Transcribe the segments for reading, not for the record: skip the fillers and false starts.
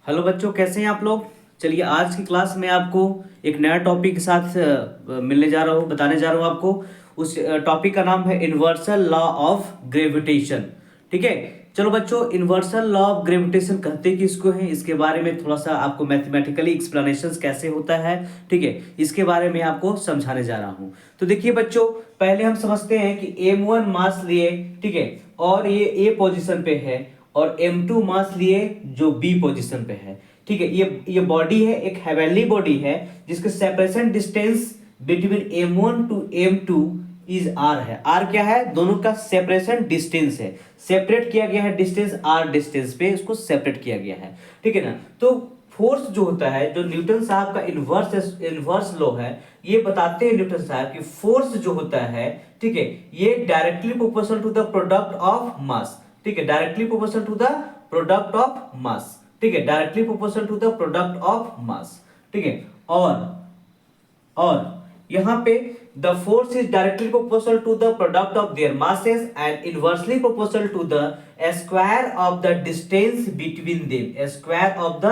Hello बच्चों, कैसे हैं आप लोग। चलिए आज की क्लास में आपको एक नया टॉपिक के साथ मिलने जा रहा हूँ, बताने जा रहा हूँ आपको। उस टॉपिक का नाम है यूनिवर्सल लॉ ऑफ ग्रेविटेशन। ठीक है। चलो बच्चों, यूनिवर्सल लॉ ऑफ ग्रेविटेशन कहते किसको है, इसके बारे में थोड़ा सा आपको मैथमेटिकली एक्सप्लेनेशन कैसे होता है, ठीक है, इसके बारे में आपको समझाने जा रहा हूँ। तो देखिए बच्चों, पहले हम समझते हैं कि M1 मास लिए, ठीक है, और ये ए पोजिशन पे है, और M2 मास लिए जो बी पोजीशन पे है। ठीक है, ये बॉडी है, एक हेवनली बॉडी है जिसके separation distance between M1 to M2 is R है। आर क्या है, दोनों का सेपरेशन डिस्टेंस है, सेपरेट किया गया है डिस्टेंस आर डिस्टेंस पे, इसको सेपरेट किया गया है। ठीक है ना। तो फोर्स जो होता है, जो न्यूटन साहब का इनवर्स लॉ है, ये बताते हैं न्यूटन साहब कि फोर्स जो होता है, ठीक है, ये directly proportional to the product of mass. ठीक है, directly proportional to the product of mass. ठीक है, directly proportional to the product of mass. ठीक है, और यहां पे the force is directly proportional to the product of their masses and inversely proportional to the square of the distance between them, square of the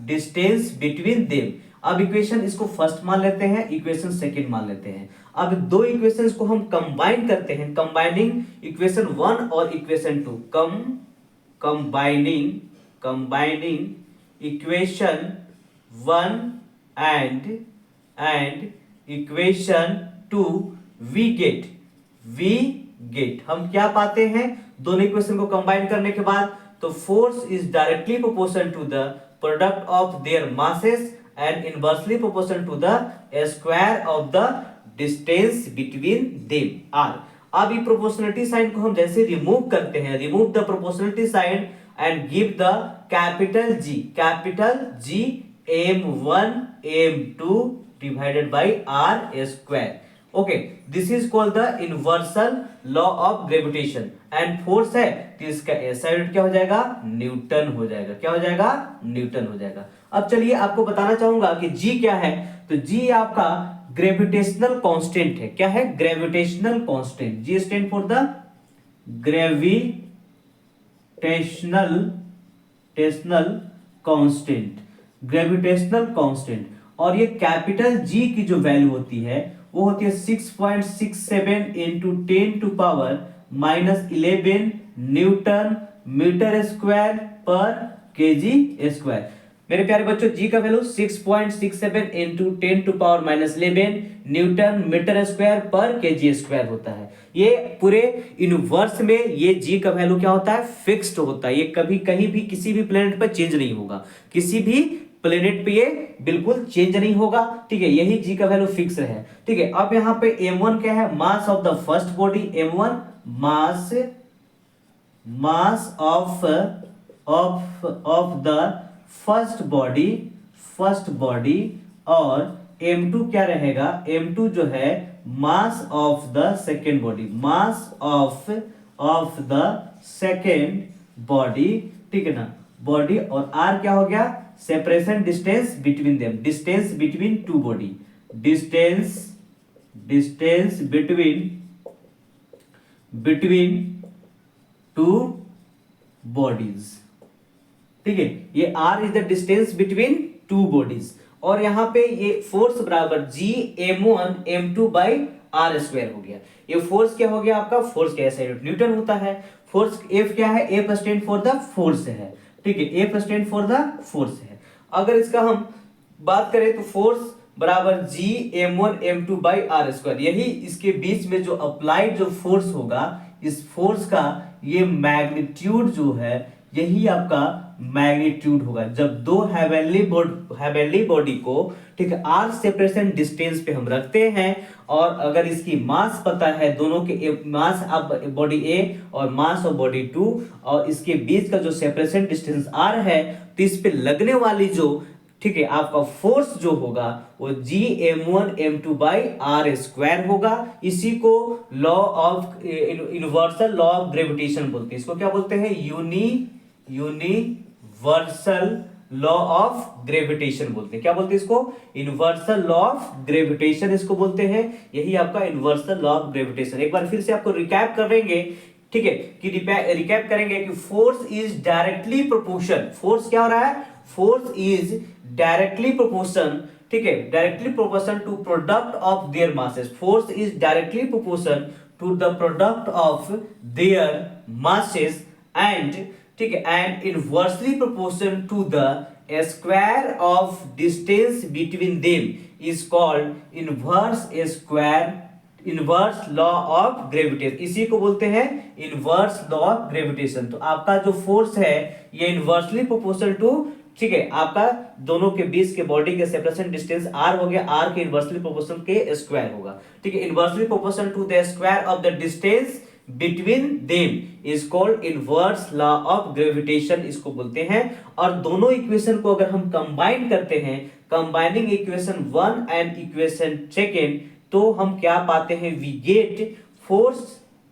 distance between them. अब equation इसको first मान लेते हैं, इक्वेशन सेकंड मान लेते हैं। अब दो इक्वेशंस को हम कंबाइन करते हैं, कंबाइनिंग इक्वेशन 1 और equation 2, combining equation 1 and equation 2, we get हम क्या पाते हैं दोनों इक्वेशन को कंबाइन करने के बाद। तो force is directly proportional to the product of their masses and inversely proportional to the square of the distance between them R. अब ये प्रोपोर्शनलिटी साइन को हम जैसे रिमूव करते हैं, remove the proportionality sign and give the capital G M1 M2 divided by R square. Okay, this is called the universal law of gravitation and force है, तो इसका SI यूनिट क्या हो जाएगा, न्यूटन हो जाएगा। क्या हो जाएगा, न्यूटन हो जाएगा। अब चलिए आपको बताना चाहूंगा कि G क्या है। तो G आपका ग्रेविटेशनल कांस्टेंट है। क्या है, gravitational constant. G stand for the gravitational constant, gravitational constant. और ये कैपिटल G की जो वैल्यू होती है वो होती है 6.67 into 10 to power -11 newton metre square पर केजी स्क्वायर। मेरे प्यारे बच्चों, G का value 6.67 into 10 to power -11 newton metre square पर केजी स्क्वायर होता है। ये पूरे यूनिवर्स में ये G का वैल्यू क्या होता है, फिक्स्ड होता है। ये कभी कहीं भी किसी भी प्लेनेट पर चेंज नहीं होगा, किसी भी प्लेनेट पे ये बिल्कुल चेंज नहीं होगा। ठीक है, यही G का वैल्यू फिक्स है। ठीक है, अब यहां पे M1 क्या है, mass of the first body. M1 mass of the first body, और M2 क्या रहेगा, M2 जो है mass of the second body, mass of the second body. ठीक है ना, बॉडी। और R क्या हो गया, separation distance between them, distance between two body, distance between two bodies. ठीक है, ये R is the distance between two bodies. और यहां पे ये फोर्स बराबर G M1 M2 by R square हो गया। ये फोर्स क्या हो गया आपका, फोर्स क्या है, न्यूटन होता है। फोर्स F क्या है, F stand for the force है। ठीक है, F stand for the force है। अगर इसका हम बात करें तो फोर्स बराबर G M1 M2 by R square. यही इसके बीच में जो अप्लाइड जो फोर्स होगा, इस फोर्स का ये मैग्नीट्यूड जो है, यही आपका मैग्नीट्यूड होगा। जब दो हेवनली बॉडी को, ठीक है, R सेपरेशन डिस्टेंस पे हम रखते हैं, और अगर इसकी मास पता है, दोनों के मास ऑफ बॉडी A और मास ऑफ बॉडी 2, और इसके बीच का जो सेपरेशन डिस्टेंस R है, तो इस पे लगने वाली जो, ठीक है, आपका फोर्स जो होगा वो G M1 M2 by R square होगा। इसी को law of universal law of gravitation बोलते हैं। इसको क्या बोलते हैं, यूनिवर्सल लॉ ऑफ ग्रेविटेशन बोलते हैं। क्या बोलते हैं इसको, यूनिवर्सल लॉ ऑफ ग्रेविटेशन इसको बोलते हैं। यही आपका यूनिवर्सल लॉ ऑफ ग्रेविटेशन। एक बार फिर से आपको रिकैप करेंगे, ठीक है, कि रिकैप करेंगे कि force is directly proportion, force क्या हो रहा है, फोर्स इज डायरेक्टली प्रोपोर्शन, ठीक है, directly proportion to product of their masses, force is directly proportion to the product of their masses and, ठीक है, and inversely proportion to the square of distance between them is called inverse square, inverse law of gravitation, इसी को बोलते हैं inverse law of gravitation. तो आपका जो force है ये इनवर्सली प्रोपोर्शनल टू, ठीक है, आपका दोनों के बीच के बॉडी के सेपरेशन डिस्टेंस r हो गया, r के इनवर्सली प्रोपोर्शनल के स्क्वायर होगा, ठीक है, inversely proportional to the square of the distance between them is called inverse law of gravitation, इसको बोलते हैं। और दोनों इक्वेशन को अगर हम कंबाइन करते हैं, कंबाइनिंग इक्वेशन 1 एंड इक्वेशन 2, तो हम क्या पाते हैं, वी गेट फोर्स,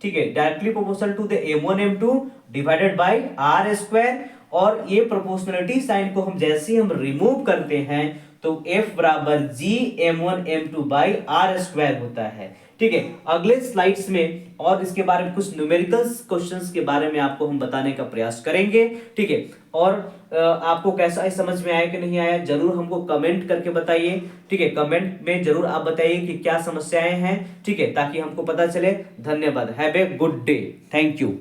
ठीक है, directly proportional to the m1 m2 divided by r square, और ये प्रोपोर्शनलिटी साइन को हम जैसे ही हम रिमूव करते हैं तो F बराबर G m1 m2 by r square होता है, ठीक है। अगले स्लाइड्स में और इसके बारे में कुछ न्यूमेरिकल्स क्वेश्चंस के बारे में आपको हम बताने का प्रयास करेंगे, ठीक है। और आपको कैसा है, समझ में आया कि नहीं आया, जरूर हमको कमेंट करके बताइए, ठीक है, कमेंट में जरूर आप बताइए कि क्या समस्याएं हैं, ठीक है, ताकि हमको पता चले। धन्यवाद, have a good day, thank you.